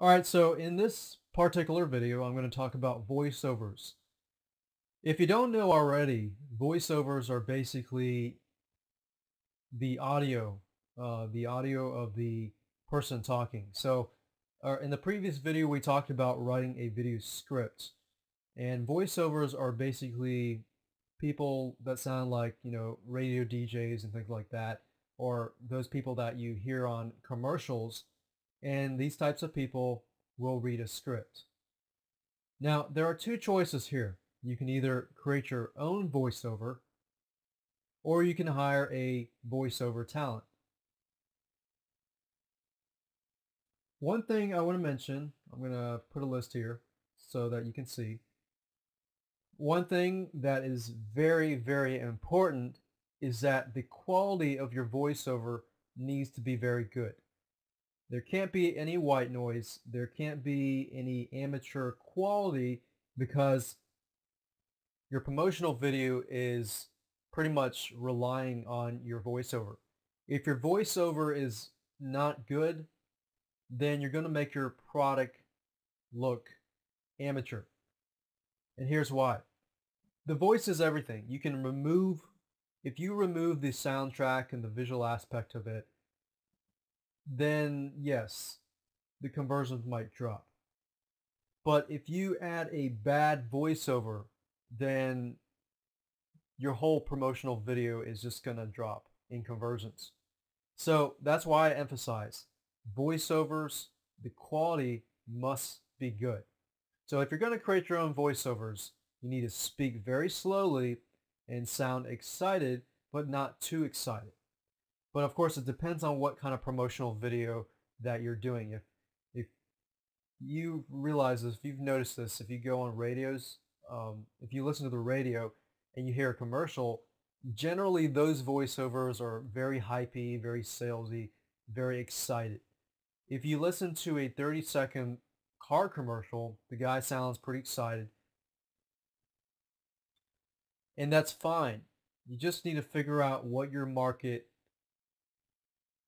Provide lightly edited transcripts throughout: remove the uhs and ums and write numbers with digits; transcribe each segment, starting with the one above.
Alright, so in this particular video, I'm going to talk about voiceovers. If you don't know already, voiceovers are basically the audio of the person talking. So in the previous video, we talked about writing a video script. And voiceovers are basically people that sound like, radio DJs and things like that, or those people that you hear on commercials, and these types of people will read a script. Now, there are two choices here. You can either create your own voiceover, or you can hire a voiceover talent. One thing I want to mention, I'm going to put a list here so that you can see. One thing that is very, very important is that the quality of your voiceover needs to be very good. There can't be any white noise. There can't be any amateur quality because your promotional video is pretty much relying on your voiceover. If your voiceover is not good, then you're going to make your product look amateur. And here's why. The voice is everything. You can remove, if you remove the soundtrack and the visual aspect of it, then yes, the conversions might drop. But if you add a bad voiceover, then your whole promotional video is just going to drop in conversions. So that's why I emphasize voiceovers, the quality must be good. So if you're going to create your own voiceovers, you need to speak very slowly and sound excited, but not too excited. But of course, it depends on what kind of promotional video that you're doing. If you realize this, if you've noticed this, if you go on radios, if you listen to the radio and you hear a commercial, generally those voiceovers are very hypey, very salesy, very excited. If you listen to a 30-second car commercial, the guy sounds pretty excited. And that's fine. You just need to figure out what your market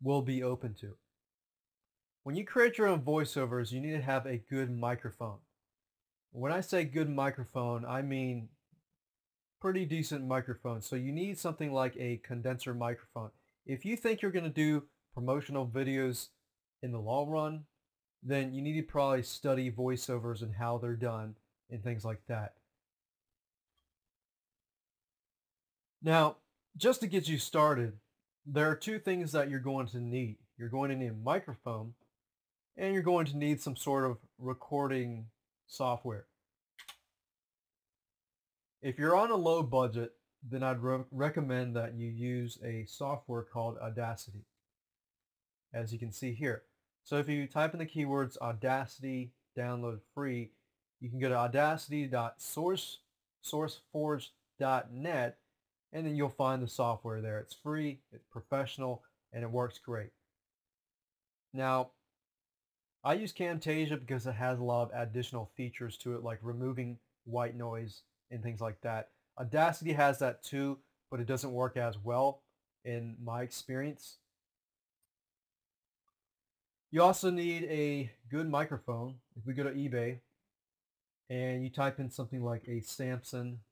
will be open to. When you create your own voiceovers, you need to have a good microphone. When I say good microphone, I mean pretty decent microphone. So you need something like a condenser microphone. If you think you're going to do promotional videos in the long run, then you need to probably study voiceovers and how they're done and things like that. Now, just to get you started, there are two things that you're going to need. You're going to need a microphone, and you're going to need some sort of recording software. If you're on a low budget, then I'd recommend that you use a software called Audacity, as you can see here. So if you type in the keywords Audacity download free, you can go to audacity.sourceforge.net, and then you'll find the software there. It's free, it's professional, and it works great. Now, I use Camtasia because it has a lot of additional features to it, like removing white noise and things like that. Audacity has that too, but it doesn't work as well in my experience. You also need a good microphone. If we go to eBay and you type in something like a Samson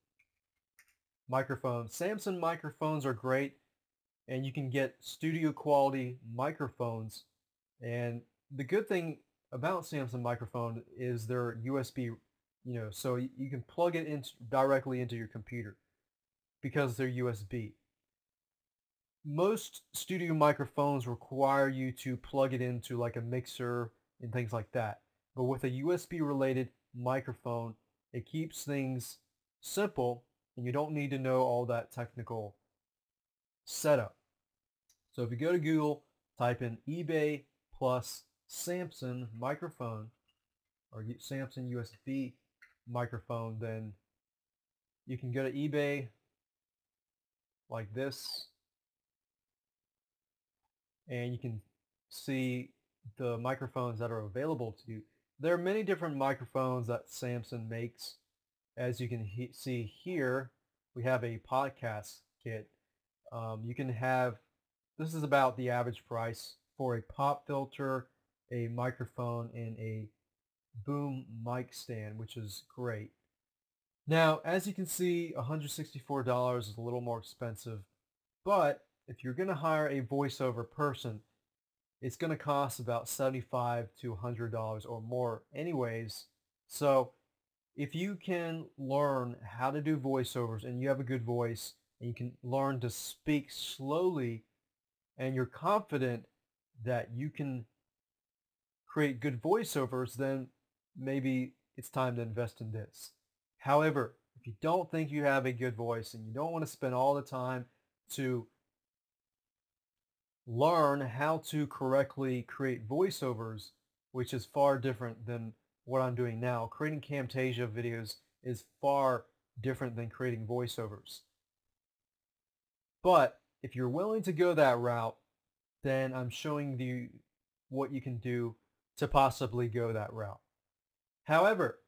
microphone. Samson microphones are great, and you can get studio quality microphones. And the good thing about Samson microphone is they're USB, so you can plug it directly into your computer because they're USB. Most studio microphones require you to plug it into like a mixer and things like that. But with a USB related microphone, it keeps things simple, and you don't need to know all that technical setup. So if you go to Google, type in eBay plus Samson microphone or Samson USB microphone, then you can go to eBay like this, and you can see the microphones that are available to you. There are many different microphones that Samson makes. As you can see here, we have a podcast kit. You can have, this is about the average price for a pop filter a microphone and a boom mic stand, which is great. Now, as you can see, $164 is a little more expensive, but if you're going to hire a voiceover person, it's going to cost about $75 to $100 or more anyways. So if you can learn how to do voiceovers and you have a good voice and you can learn to speak slowly and you're confident that you can create good voiceovers, then maybe it's time to invest in this. However, if you don't think you have a good voice and you don't want to spend all the time to learn how to correctly create voiceovers, which is far different than what I'm doing now. Creating Camtasia videos is far different than creating voiceovers. But if you're willing to go that route, then I'm showing you what you can do to possibly go that route. However,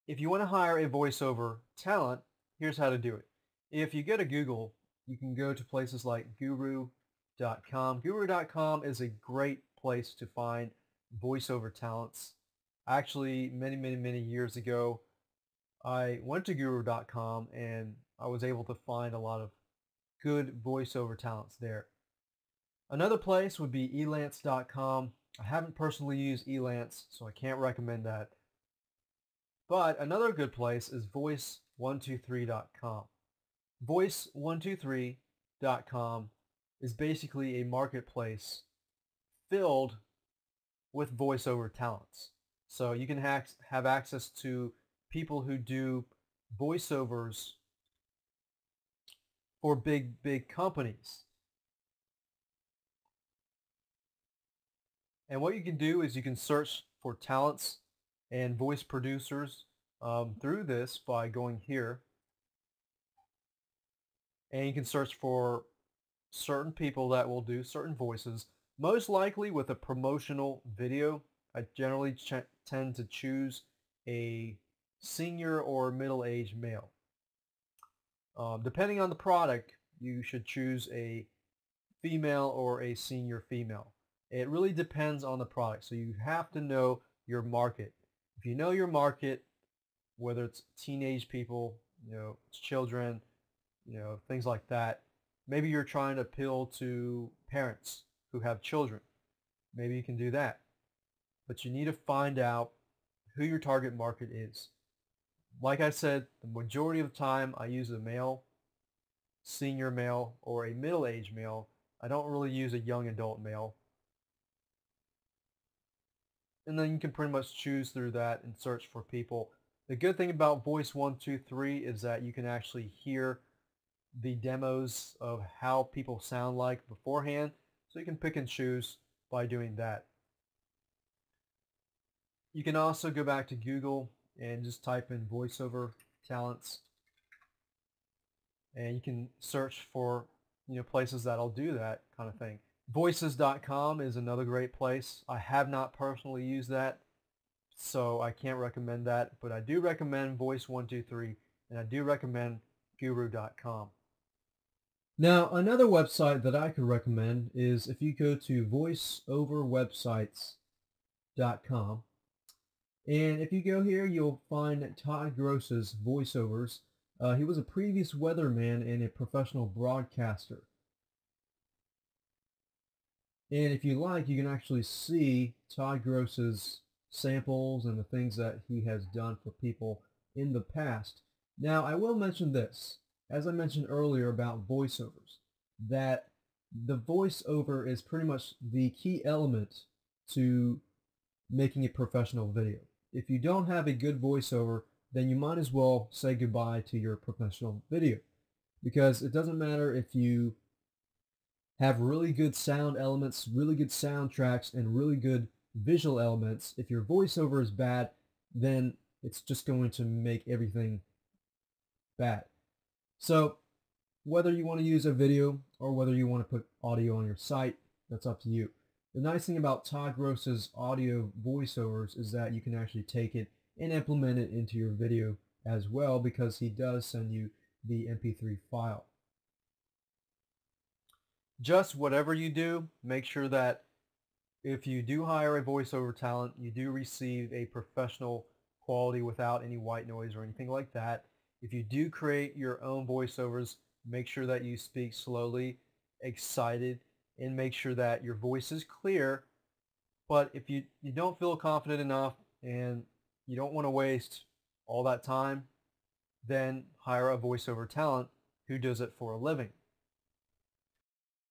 if you want to hire a voiceover talent, here's how to do it. If you go to Google, you can go to places like Guru.com. Guru.com is a great place to find voiceover talents. Actually, many years ago, I went to Guru.com and I was able to find a lot of good voiceover talents there. Another place would be Elance.com. I haven't personally used Elance, so I can't recommend that. But another good place is Voice123.com. Voice123.com is basically a marketplace filled with voiceover talents. So you can have access to people who do voiceovers for big companies. And what you can do is you can search for talents and voice producers through this by going here. And you can search for certain people that will do certain voices. Most likely with a promotional video, I generally tend to choose a senior or middle-aged male. Depending on the product, you should choose a female or a senior female. It really depends on the product, so you have to know your market. If you know your market, whether it's teenage people, it's children, things like that. Maybe you're trying to appeal to parents who have children. Maybe you can do that. But you need to find out who your target market is. Like I said, the majority of the time I use a male, senior male, or a middle-aged male. I don't really use a young adult male. And then you can pretty much choose through that and search for people. The good thing about Voice123 is that you can actually hear the demos of how people sound like beforehand, so you can pick and choose by doing that. You can also go back to Google and just type in voiceover talents, and you can search for places that'll do that kind of thing. Voices.com is another great place. I have not personally used that, so I can't recommend that, but I do recommend Voice123 and I do recommend Guru.com. Now, another website that I could recommend is if you go to voiceoverwebsites.com, and if you go here, you'll find Todd Gross's voiceovers. He was a previous weatherman and a professional broadcaster. And if you like, you can actually see Todd Gross's samples and the things that he has done for people in the past. Now, I will mention this. As I mentioned earlier about voiceovers, that the voiceover is pretty much the key element to making a professional video. If you don't have a good voiceover, then you might as well say goodbye to your professional video, because it doesn't matter if you have really good sound elements, really good soundtracks, and really good visual elements. If your voiceover is bad, then it's just going to make everything bad. So whether you want to use a video or whether you want to put audio on your site, that's up to you. The nice thing about Todd Gross's audio voiceovers is that you can actually take it and implement it into your video as well, because he does send you the MP3 file. Just whatever you do, make sure that If you do hire a voiceover talent, you do receive a professional quality without any white noise or anything like that. If you do create your own voiceovers, make sure that you speak slowly, excited, and make sure that your voice is clear. But if you don't feel confident enough and you don't want to waste all that time, then hire a voiceover talent who does it for a living.